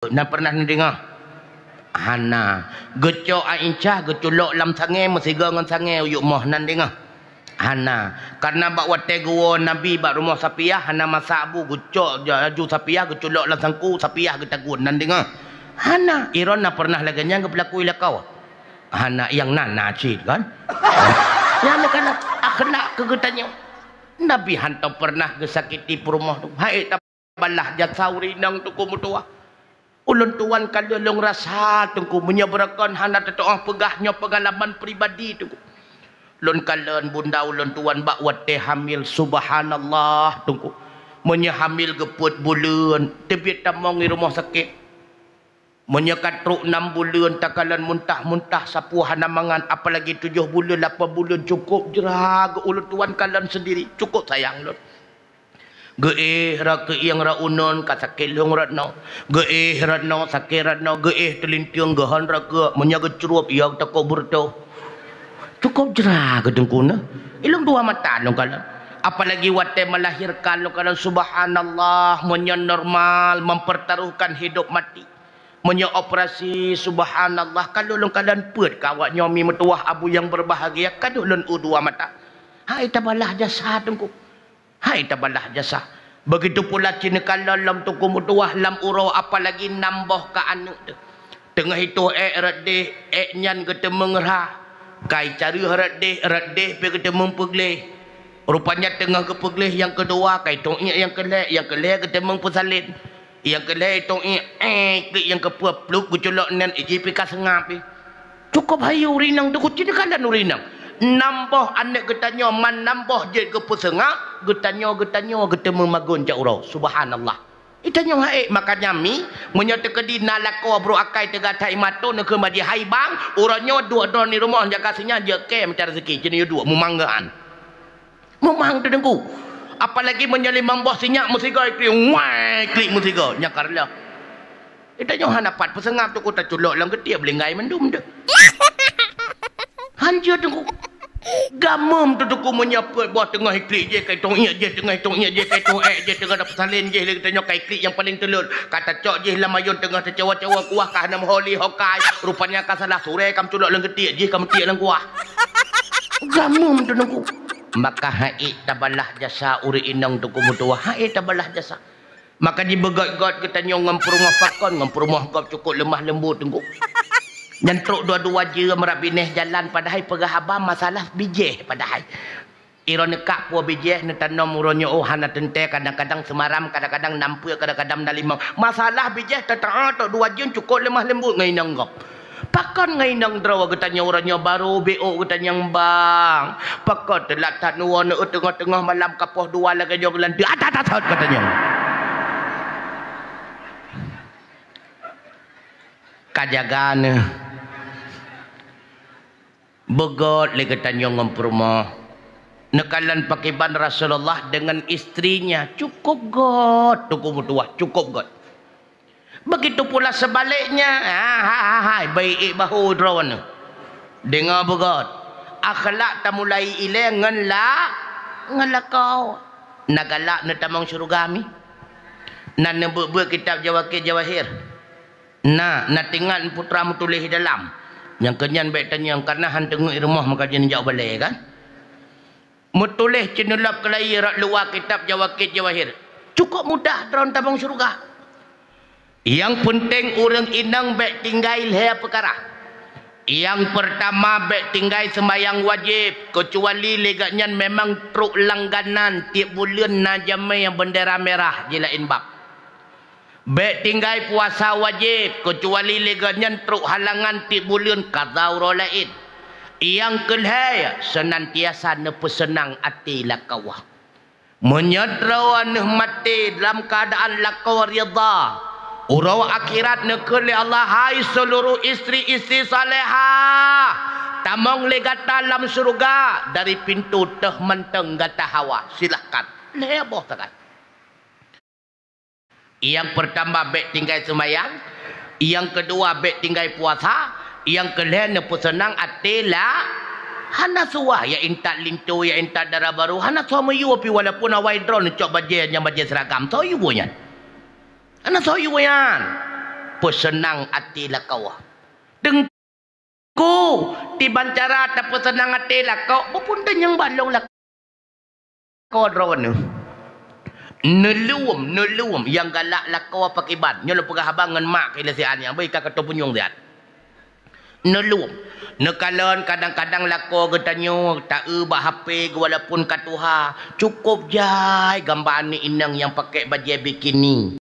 Nak pernah dengar? Hana gecok aincah geculok lam sangai mesiga ngan sangai uyuk moh nan dengar. Hana karena bak wate gua Nabi bak rumah Sapiah hana masak abu gecok jaju Sapiah geculok lam sangku Sapiah getagun nan dengar. Hana iron nak pernah laganya ke pelaku ilakau. Hana yang nana cid kan. Yang kan akhlak kegetanya. Nabi hantar pernah gesakiti perumah tu. Hai tak balah jasauri nang tu kumutua. Ulun tuan kalulung rasa tungku menyeberakan hana tetuah pegahnya pengalaman pribadi tungku. Lun kalun bunda ulun tuan bak wate hamil subhanallah tungku. Menyehamil geput bulan tebit tamong di rumah sakit. Menyekatruk 6 bulan takalan muntah-muntah sapu hana mangan apalagi 7 bulan 8 bulan cukup jerah ulun tuan kalun sendiri cukup sayang lun. Geih ra keiyang ra unon kasakit lung ratno. Geih ratno sakit ratno geih telintiung gahan ra ke menyaga cerup yang tako berto. Cukup jerah gedengkuna. Ilung dua mata long kalan. Apalagi wate melahirkan long kalan subhanallah menyo normal mempertaruhkan hidup mati. Menyo operasi subhanallah kalau long kalan put kawak nyomi metuah abu yang berbahagia kaduk lun dua mata. Hai tabalah jasa tungku. Hai tabalah jasa. Begitu pula cina kalau lam tuku mutuah lam urau apalagi nambah ke anu tu. Tengah itu redeh nyan kita mengerah. Kai cari redeh pe kita mempegleh. Rupanya tengah kepegleh yang kedua kai tongnya yang kelek kita mempesalin. Yang kelek tongnya klik yang kepupluk guculok nan ijipika sengap. Cukup hayu rinang tu cina kalau rinang. Nambah anak getanya man nambah je ke pesengak getanya kita memagun cak urau subhanallah itanya haik makanya mi menyatakan di nalako bro akai tegatai mato nak kemaji hai bang uranya dua don ni rumah jaga sinya je ke macam rezeki jenis dua memanggaan memang tu dengku apalagi menyali mambah sinyak musiga klik musiga nyakarlah itanya hanapat pesengak tu kota culok lang getia belengai mendum dah hanja dengku gamum tu tuku menyapa buat tengah klik je kai tong je tengah tong je kai tong je tengah dapat salin je le tanya kai klik yang paling telur kata cok je lamayun tengah tercawa-cawa kuah kah nam holi hokai rupanya ka salah sore kam culok lang getik je kam tiak lang kuah gamum tu nungku maka hai tabalah jasa uri inang tuku mutua hai tabalah jasa maka dibegot-got kita nyong ngamprumah fakon ngamprumah kop cukup lemah lembut tunggu nyentruk dua-dua je merabineh jalan padahal pegah abang masalah bijih padahal irone kak puah bijih ne tanam uronyo oh hana tente kadang-kadang semaram kadang-kadang nampu kadang-kadang dalimau masalah bijih tetang tok dua je cukup lemah lembut ngai nanggap pakon ngai nang draw getanya uronyo baru bo getanya bang pakon telat tak nuon tengah-tengah malam kapoh dua lagi jog lanti atat katanya kajagaan begot le ketanya ngomprumah nekalan pakiban Rasulullah dengan istrinya cukup got tuku mutuah cukup got begitu pula sebaliknya hai baik bahu drawan dengar begot akhlak ta mulai ile ngan kau nagalak ne tamang syurga mi nan nebuk kitab jawahir na tinggal putra mutulih dalam yang kenyan baik tanya karena han tengok rumah maka dia jawab balik kan mutulih cenulap kelai rak luar kitab jawahir cukup mudah dalam tabung syurga yang penting orang inang baik tinggal hai perkara yang pertama baik tinggal sembahyang wajib kecuali legatnya memang truk langganan tiap bulan najamai yang bendera merah je lain bab baik tinggal puasa wajib kecuali leganyan truk halangan ti bulan kadauro lain yang kelai senantiasa ne pesenang ati lakawah menyadrawan mati dalam keadaan lakawah rida urau akhirat ne kele Allah hai seluruh istri-istri salehah tamong legata dalam surga dari pintu teh menteng gata hawa silahkan leboh tekan. Yang pertama baik tinggal sembahyang, yang kedua baik tinggal puasa, yang kelihatan pesenang atilah hana suah ya intak lintu ya intak darah baru hana suah yu api walaupun awai drone cok bajai yang bajai seragam so yu boyan hana so yu boyan pesenang hati lah kau. Dengku di bancara tak pesenang hati lah kau. Bupun yang balong lah kau drone. Neluum yang galak lah kau apa kibat. Nyolo perah abangan mak kila sian yang baik kata punyung dia. Neluum. Nekalan kadang-kadang lako getanyo tak ubah HP walaupun katuha cukup jai gambar ni inang yang pakai baju bikini.